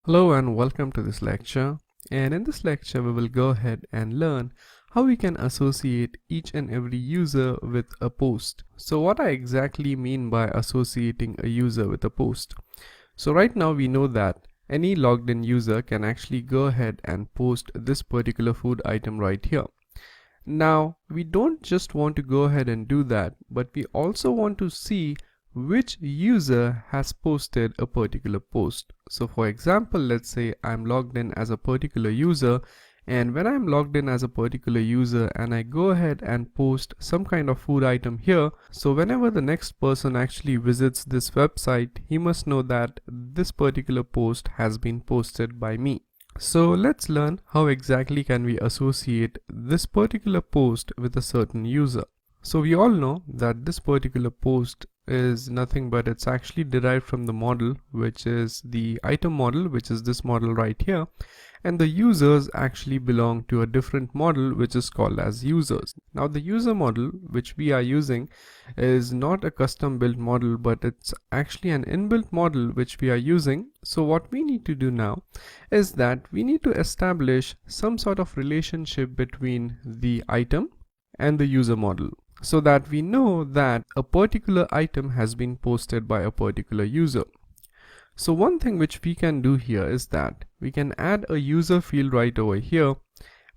Hello and welcome to this lecture. And in this lecture we will go ahead and learn how we can associate each and every user with a post. So what I exactly mean by associating a user with a post. So right now we know that any logged in user can actually go ahead and post this particular food item right here. Now we don't just want to go ahead and do that, but we also want to see which user has posted a particular post. So for example, let's say I'm logged in as a particular user, and when I'm logged in as a particular user and I go ahead and post some kind of food item here, so whenever the next person actually visits this website, he must know that this particular post has been posted by me. So let's learn how exactly can we associate this particular post with a certain user. So we all know that this particular post is nothing but it's actually derived from the model, which is the item model, which is this model right here, and the users actually belong to a different model which is called as users. Now the user model which we are using is not a custom built model, but it's actually an inbuilt model which we are using. So what we need to do now is that we need to establish some sort of relationship between the item and the user model, so that we know that a particular item has been posted by a particular user. So one thing which we can do here is that we can add a user field right over here,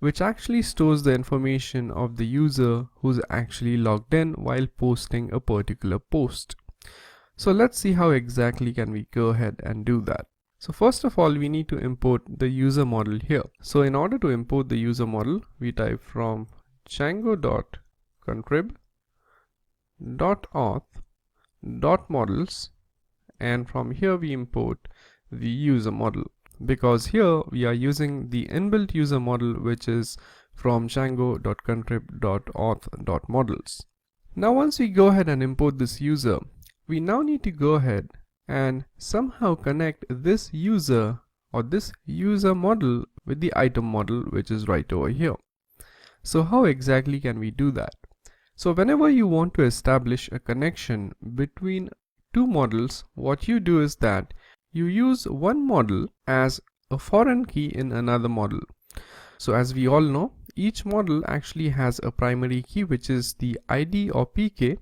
which actually stores the information of the user who's actually logged in while posting a particular post. So let's see how exactly can we go ahead and do that. So first of all, we need to import the user model here. So in order to import the user model, we type from django.contrib.auth.models, and from here we import the user model, because here we are using the inbuilt user model which is from django.contrib.auth.models. Now once we go ahead and import this user, we now need to go ahead and somehow connect this user or this user model with the item model which is right over here. So how exactly can we do that? So whenever you want to establish a connection between two models, what you do is that you use one model as a foreign key in another model. So as we all know, each model actually has a primary key which is the ID or PK.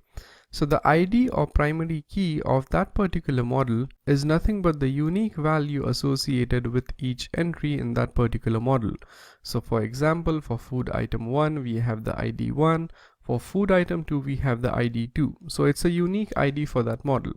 So the ID or primary key of that particular model is nothing but the unique value associated with each entry in that particular model. So for example, for food item 1 we have the ID 1, for food item 2 we have the ID 2. So it's a unique ID for that model.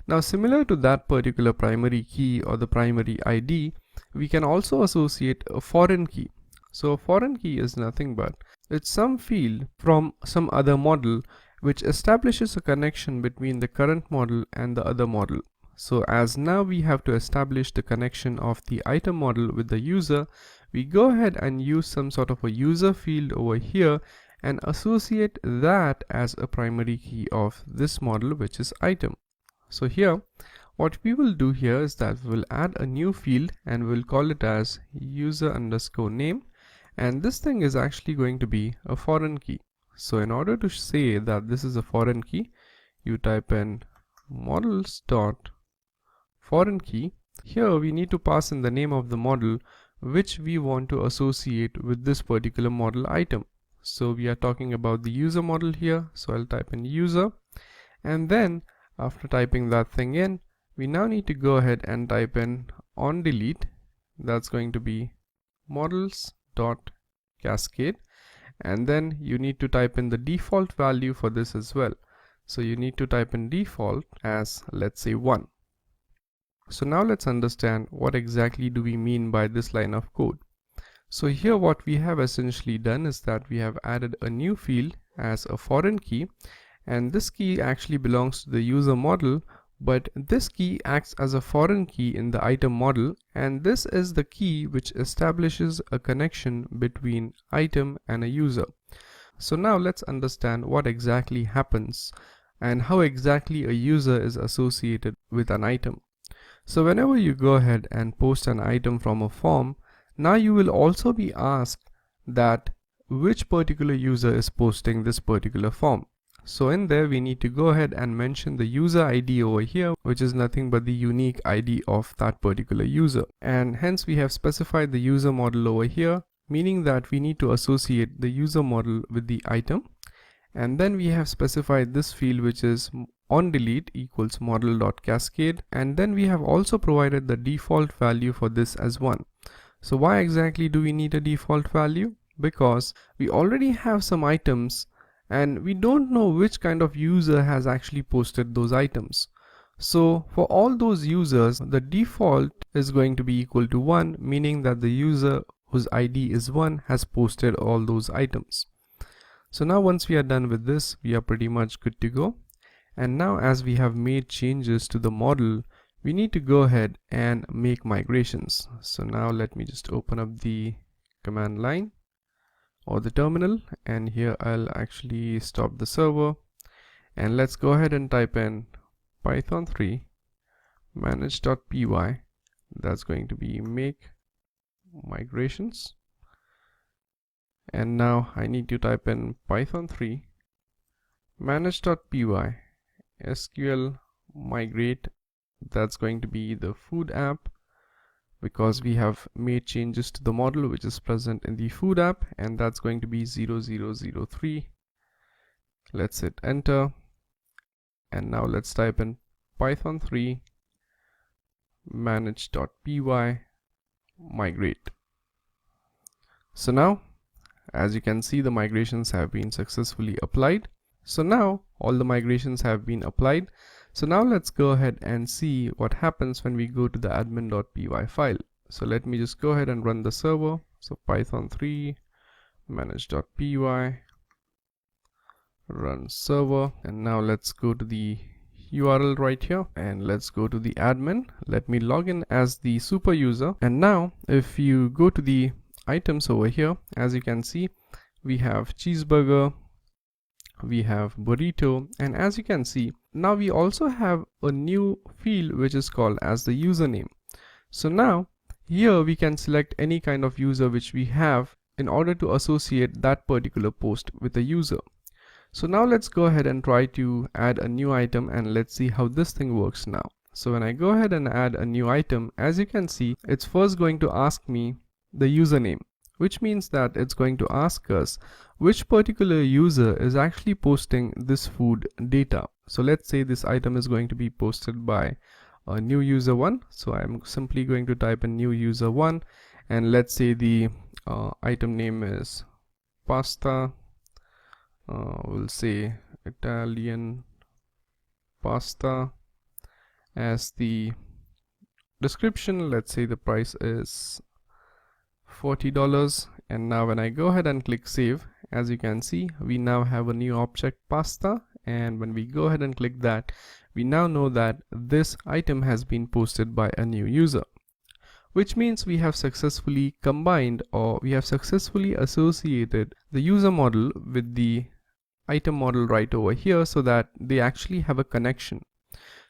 Now similar to that particular primary key or the primary ID, we can also associate a foreign key. So a foreign key is nothing but it's some field from some other model which establishes a connection between the current model and the other model. So as now we have to establish the connection of the item model with the user, we go ahead and use some sort of a user field over here and associate that as a primary key of this model which is item. So here what we will do here is that we will add a new field and we'll call it as user_name, and this thing is actually going to be a foreign key. So in order to say that this is a foreign key, you type in models.foreign key. Here we need to pass in the name of the model which we want to associate with this particular model item. So we are talking about the user model here. So I'll type in user, and then after typing that thing in, we now need to go ahead and type in on delete. That's going to be models.cascade. And then you need to type in the default value for this as well. So you need to type in default as, let's say, 1. So now let's understand what exactly do we mean by this line of code. So here what we have essentially done is that we have added a new field as a foreign key, and this key actually belongs to the user model, but this key acts as a foreign key in the item model, and this is the key which establishes a connection between item and a user. So now let's understand what exactly happens and how exactly a user is associated with an item. So whenever you go ahead and post an item from a form, now you will also be asked that which particular user is posting this particular form. So in there we need to go ahead and mention the user ID over here, which is nothing but the unique ID of that particular user. And hence we have specified the user model over here, meaning that we need to associate the user model with the item. And then we have specified this field, which is onDelete equals model.cascade. And then we have also provided the default value for this as 1. So why exactly do we need a default value? Because we already have some items and we don't know which kind of user has actually posted those items. So for all those users, the default is going to be equal to 1, meaning that the user whose ID is 1 has posted all those items. So now once we are done with this, we are pretty much good to go. And now as we have made changes to the model, we need to go ahead and make migrations. So now let me just open up the command line or the terminal, and here I'll actually stop the server, and let's go ahead and type in Python 3 manage.py. That's going to be make migrations. And now I need to type in Python 3 manage.py SQL migrate. That's going to be the food app, because we have made changes to the model which is present in the food app, and that's going to be 0003. Let's hit enter, and now let's type in Python 3 manage.py migrate. So now as you can see, the migrations have been successfully applied. So now all the migrations have been applied. So now let's go ahead and see what happens when we go to the admin.py file. So let me just go ahead and run the server. So Python 3 manage.py run server, and now let's go to the URL right here and let's go to the admin. Let me log in as the super user, and now if you go to the items over here, as you can see, we have cheeseburger, we have burrito, and as you can see, now we also have a new field which is called as the username. So now here we can select any kind of user which we have in order to associate that particular post with a user. So now let's go ahead and try to add a new item, and let's see how this thing works now. So when I go ahead and add a new item, as you can see, it's first going to ask me the username, which means that it's going to ask us which particular user is actually posting this food data. So let's say this item is going to be posted by a new user 1. So I'm simply going to type in new user 1, and let's say the item name is pasta. We'll say Italian pasta. As the description, let's say the price is $40. And now when I go ahead and click save, as you can see, we now have a new object pasta, and when we go ahead and click that, we now know that this item has been posted by a new user, which means we have successfully combined, or we have successfully associated the user model with the item model right over here, so that they actually have a connection.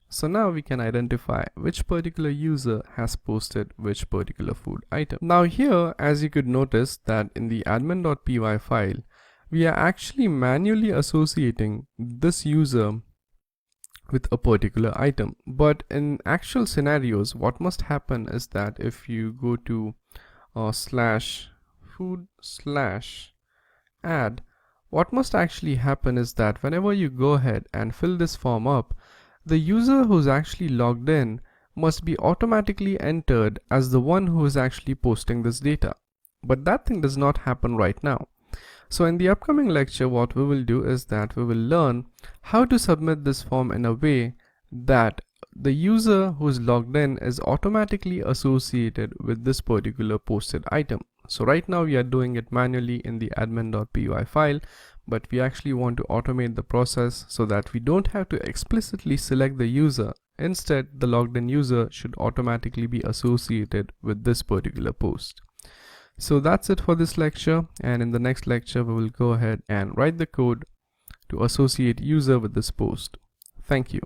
So now we can identify which particular user has posted which particular food item. Now here, as you could notice, that in the admin.py file, we are actually manually associating this user with a particular item. But in actual scenarios, what must happen is that if you go to /food/add, what must actually happen is that whenever you go ahead and fill this form up, the user who's actually logged in must be automatically entered as the one who is actually posting this data. But that thing does not happen right now. So in the upcoming lecture, what we will do is that we will learn how to submit this form in a way that the user who's logged in is automatically associated with this particular posted item. So right now we are doing it manually in the admin.py file, but we actually want to automate the process so that we don't have to explicitly select the user. Instead, the logged in user should automatically be associated with this particular post. So that's it for this lecture, and in the next lecture we will go ahead and write the code to associate user with this post. Thank you.